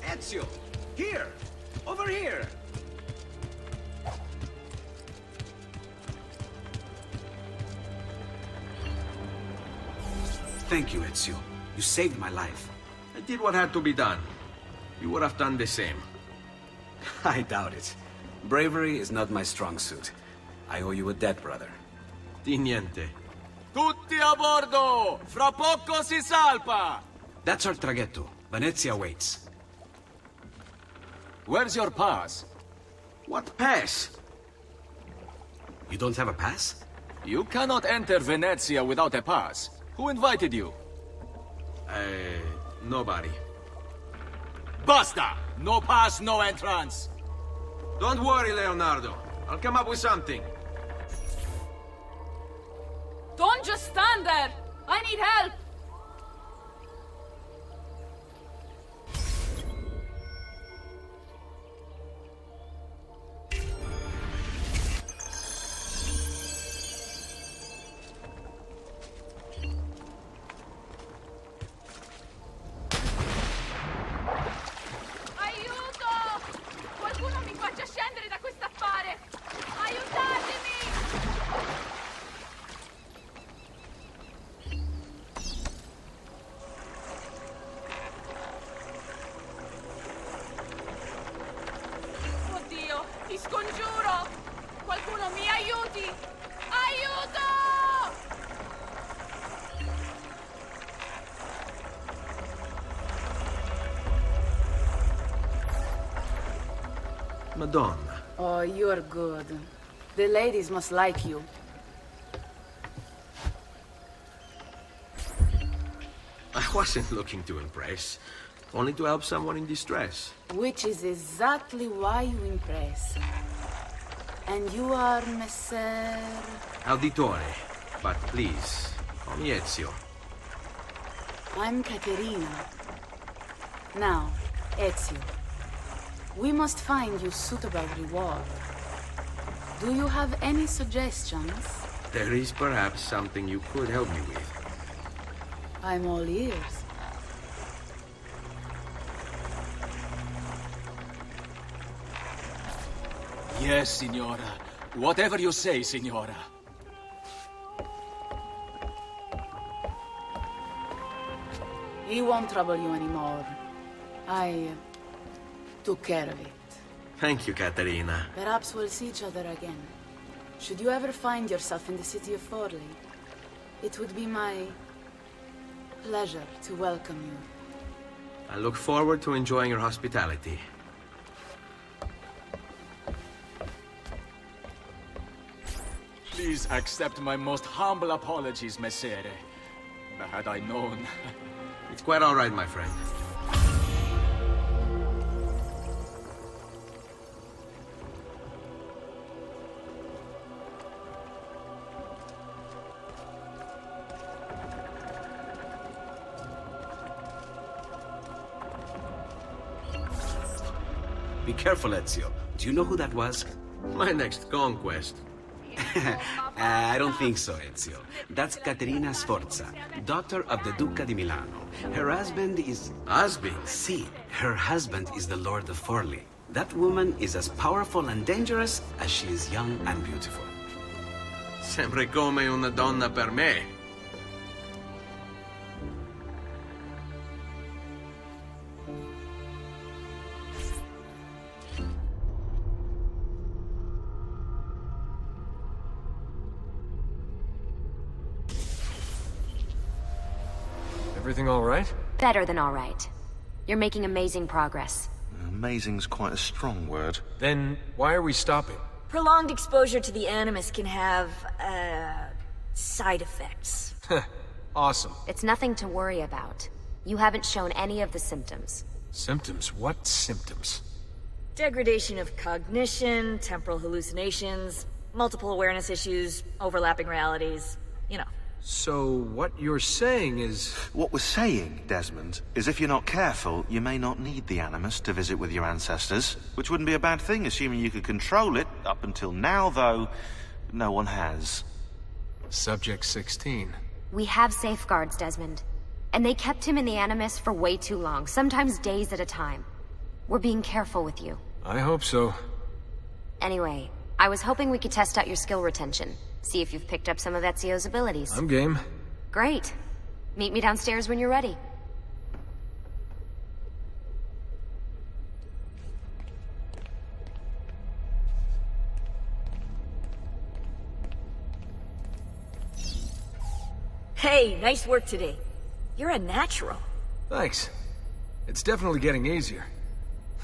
Ezio! Here! Over here! Thank you, Ezio. You saved my life. I did what had to be done. You would have done the same. I doubt it. Bravery is not my strong suit. I owe you a debt, brother. Di niente. Tutti a bordo! Fra poco si salpa! That's our traghetto. Venezia waits. Where's your pass? What pass? You don't have a pass? You cannot enter Venezia without a pass. Who invited you? Nobody. Basta! No pass, no entrance! Don't worry, Leonardo. I'll come up with something. Don't just stand there! I need help! Aiuto! Qualcuno mi faccia scendere da quest'affare! Aiutatemi! Oddio, ti scongiuro! Qualcuno mi aiuti! Aiuto! Madonna. Oh, you're good. The ladies must like you. I wasn't looking to impress. Only to help someone in distress. Which is exactly why you impress. And you are Messer... Auditore. But please, call me Ezio. I'm Caterina. Now, Ezio. We must find you suitable reward. Do you have any suggestions? There is perhaps something you could help me with. I'm all ears. Yes, signora. Whatever you say, signora. He won't trouble you anymore. I took care of it. Thank you, Caterina. Perhaps we'll see each other again. Should you ever find yourself in the city of Forli, it would be my pleasure to welcome you. I look forward to enjoying your hospitality. Please accept my most humble apologies, Messere. Had I known... It's quite all right, my friend. Be careful, Ezio. Do you know who that was? My next conquest. I don't think so, Ezio. That's Caterina Sforza, daughter of the Duca di Milano. Her husband is... Husband? See, her husband is the Lord of Forli. That woman is as powerful and dangerous as she is young and beautiful. Sempre come una donna per me. Everything all right? Better than all right. You're making amazing progress. Amazing's quite a strong word. Then why are we stopping? Prolonged exposure to the Animus can have, side effects. Awesome. It's nothing to worry about. You haven't shown any of the symptoms. Symptoms? What symptoms? Degradation of cognition, temporal hallucinations, multiple awareness issues, overlapping realities, you know. So what you're saying is... What we're saying, Desmond, is if you're not careful, you may not need the Animus to visit with your ancestors, which wouldn't be a bad thing, assuming you could control it. Up until now, though, no one has. Subject 16. We have safeguards, Desmond. And they kept him in the Animus for way too long, sometimes days at a time. We're being careful with you. I hope so. Anyway, I was hoping we could test out your skill retention. See if you've picked up some of Ezio's abilities. I'm game. Great. Meet me downstairs when you're ready. Hey, nice work today. You're a natural. Thanks. It's definitely getting easier.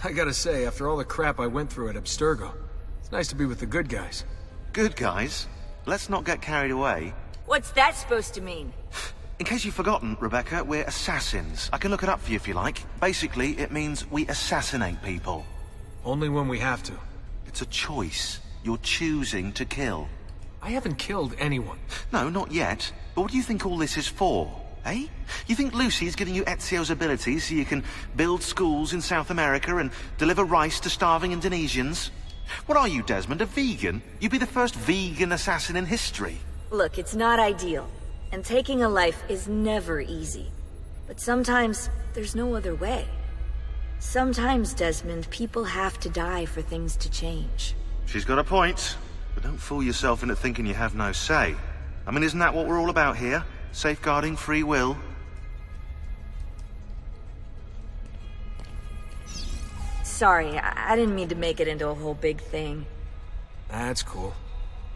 I gotta say, after all the crap I went through at Abstergo, it's nice to be with the good guys. Good guys? Let's not get carried away. What's that supposed to mean? In case you've forgotten, Rebecca, we're assassins. I can look it up for you if you like. Basically, it means we assassinate people. Only when we have to. It's a choice. You're choosing to kill. I haven't killed anyone. No, not yet. But what do you think all this is for? Eh? You think Lucy's giving you Ezio's abilities so you can build schools in South America and deliver rice to starving Indonesians? What are you, Desmond, a vegan? You'd be the first vegan assassin in history. Look, it's not ideal, and taking a life is never easy. But sometimes, there's no other way. Sometimes, Desmond, people have to die for things to change. She's got a point, but don't fool yourself into thinking you have no say. I mean, isn't that what we're all about here? Safeguarding free will? Sorry, I didn't mean to make it into a whole big thing. That's cool.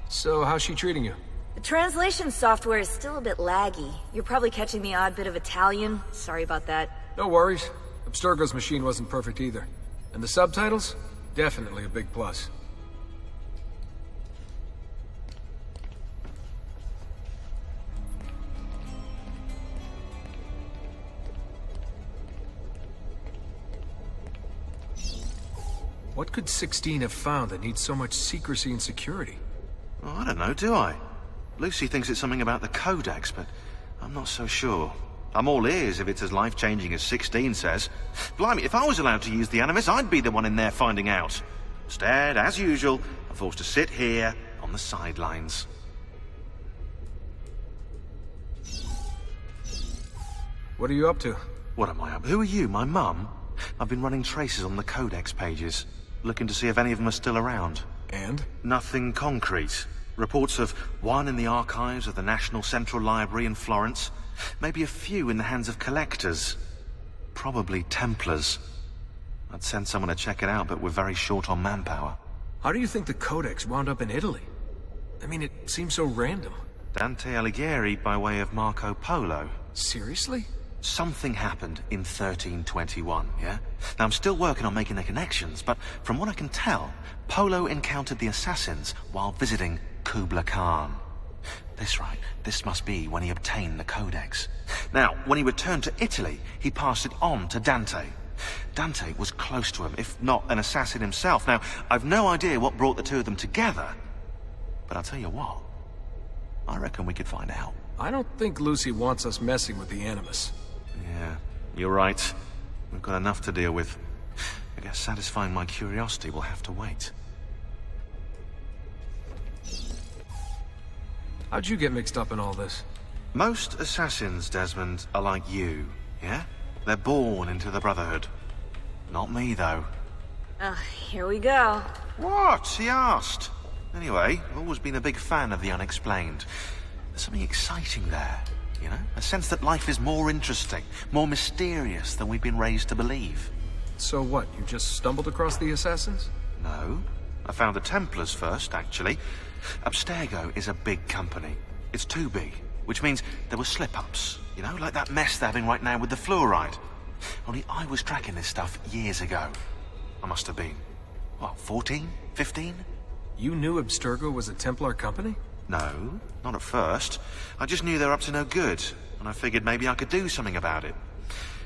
So, how's she treating you? The translation software is still a bit laggy. You're probably catching the odd bit of Italian. Sorry about that. No worries. Abstergo's machine wasn't perfect either. And the subtitles? Definitely a big plus. What could 16 have found that needs so much secrecy and security? Oh, I don't know, do I? Lucy thinks it's something about the Codex, but I'm not so sure. I'm all ears if it's as life-changing as 16 says. Blimey, if I was allowed to use the Animus, I'd be the one in there finding out. Instead, as usual, I'm forced to sit here on the sidelines. What are you up to? What am I up? Who are you, my mum? I've been running traces on the Codex pages, looking to see if any of them are still around. And? Nothing concrete. Reports of one in the archives of the National Central Library in Florence. Maybe a few in the hands of collectors. Probably Templars. I'd send someone to check it out, but we're very short on manpower. How do you think the Codex wound up in Italy? I mean, it seems so random. Dante Alighieri by way of Marco Polo. Seriously? Something happened in 1321, yeah? Now, I'm still working on making the connections, but from what I can tell, Polo encountered the assassins while visiting Kubla Khan. This must be when he obtained the Codex. Now, when he returned to Italy, he passed it on to Dante. Dante was close to him, if not an assassin himself. Now, I've no idea what brought the two of them together, but I'll tell you what, I reckon we could find out. I don't think Lucy wants us messing with the Animus. Yeah, you're right. We've got enough to deal with. I guess satisfying my curiosity will have to wait. How'd you get mixed up in all this? Most assassins, Desmond, are like you, yeah? They're born into the Brotherhood. Not me, though. Here we go. What? He asked. Anyway, I've always been a big fan of the unexplained. There's something exciting there, you know? A sense that life is more interesting, more mysterious than we've been raised to believe. So what, you just stumbled across the assassins? No. I found the Templars first, actually. Abstergo is a big company. It's too big, which means there were slip-ups, you know, like that mess they're having right now with the fluoride. Only I was tracking this stuff years ago. I must have been, what, 14? 15? You knew Abstergo was a Templar company? No, not at first. I just knew they were up to no good, and I figured maybe I could do something about it.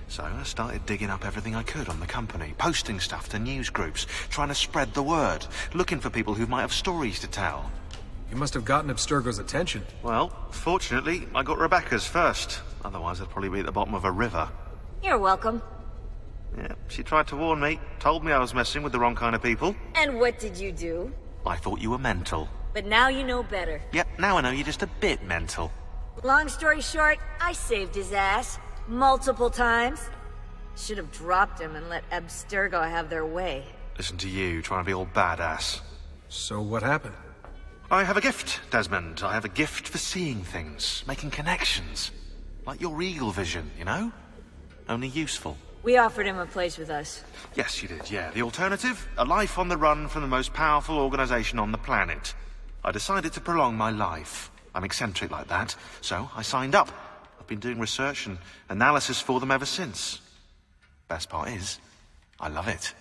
So I started digging up everything I could on the company, posting stuff to news groups, trying to spread the word, looking for people who might have stories to tell. You must have gotten Abstergo's attention. Well, fortunately, I got Rebecca's first. Otherwise, I'd probably be at the bottom of a river. You're welcome. Yeah, she tried to warn me, told me I was messing with the wrong kind of people. And what did you do? I thought you were mental. But now you know better. Yep, now I know you're just a bit mental. Long story short, I saved his ass. Multiple times. Should have dropped him and let Abstergo have their way. Listen to you, trying to be all badass. So what happened? I have a gift, Desmond. I have a gift for seeing things, making connections. Like your eagle vision, you know? Only useful. We offered him a place with us. Yes, you did, yeah. The alternative? A life on the run from the most powerful organization on the planet. I decided to prolong my life. I'm eccentric like that, so I signed up. I've been doing research and analysis for them ever since. Best part is, I love it.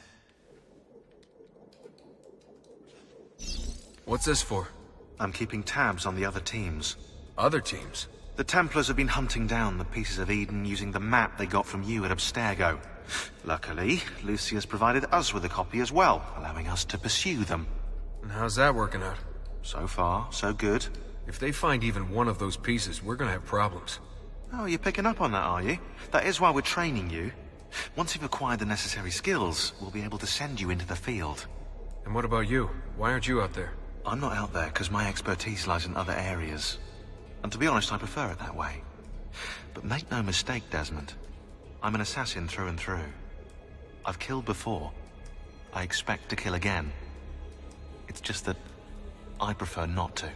What's this for? I'm keeping tabs on the other teams. Other teams? The Templars have been hunting down the pieces of Eden using the map they got from you at Abstergo. Luckily, Lucia's provided us with a copy as well, allowing us to pursue them. And how's that working out? So far, so good. If they find even one of those pieces, we're gonna have problems. Oh, you're picking up on that, are you? That is why we're training you. Once you've acquired the necessary skills, we'll be able to send you into the field. And what about you? Why aren't you out there? I'm not out there because my expertise lies in other areas. And to be honest, I prefer it that way. But make no mistake, Desmond. I'm an assassin through and through. I've killed before. I expect to kill again. It's just that I prefer not to.